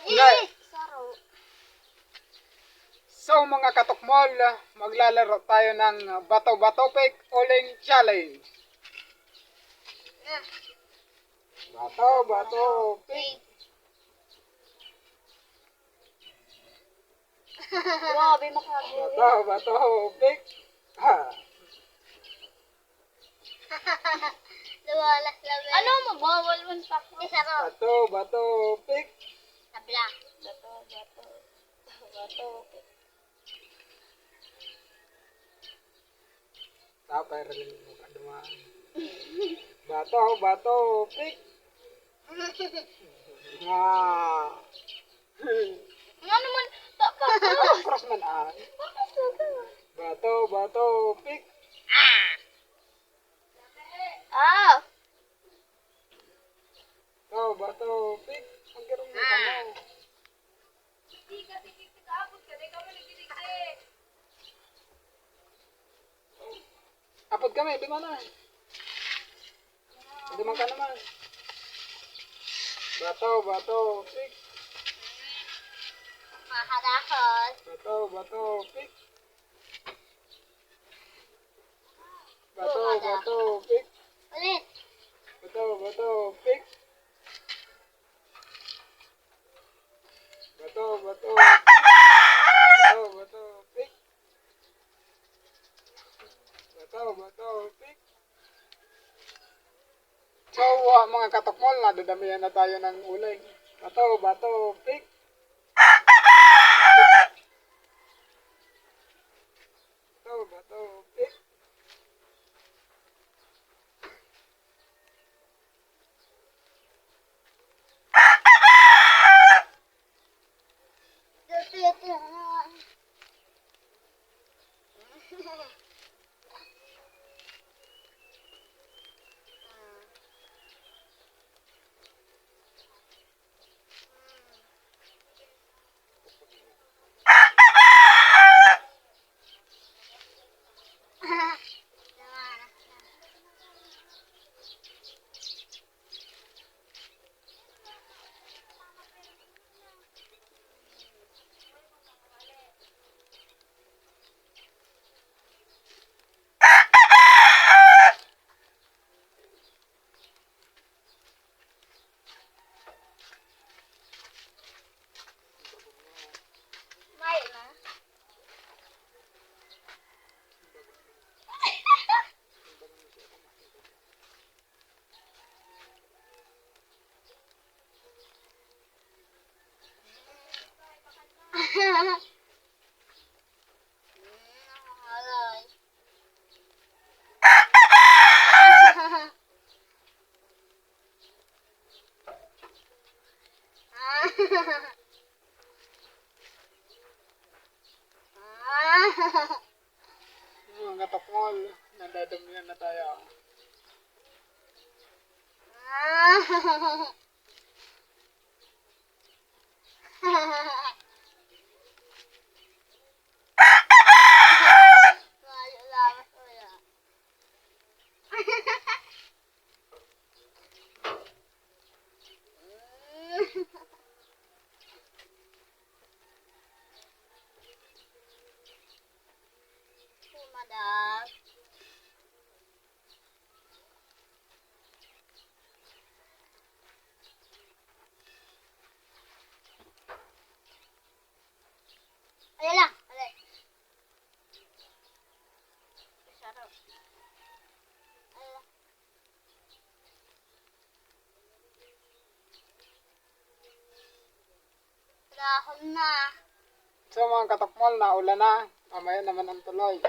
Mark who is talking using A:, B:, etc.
A: Ngay. So mga katokmol, maglalaro tayo ng bato-bato pick uling challenge. Bato-bato pick.
B: Grabe makagawa.
A: Bato-bato pick. Ha.
B: Luwalas lang. Ano mo? Bawal man pa ko.
A: Bato-bato pick.
B: Tabla. Bato. Pick.
A: Tapay rin mo kadumaan. Bato-bato pick. Ha.
B: Nga naman, tapos.
A: Cross man ay. Bato-bato pick.
B: Ah!
A: Bato pick. Ang girong mo kamo. Apod kami, di man na. Di man ka naman. Bato, pick.
B: Mahadakot.
A: Bato, pick. Bato, pick.
B: Ulit.
A: Bato, pick. Bato, pick. Bato, pick. So, mga katokmol, nadadamihan na tayo ng uling. Bato, pick. Bato, pick.
B: May na.
A: Mga katokmol, nadadamihan na tayo.
B: Madam. Ayan lang. Ayan. Sarap. Ayan lang. Dahon na.
A: So mga katokmol, naulan na. Mamaya naman ang tuloy.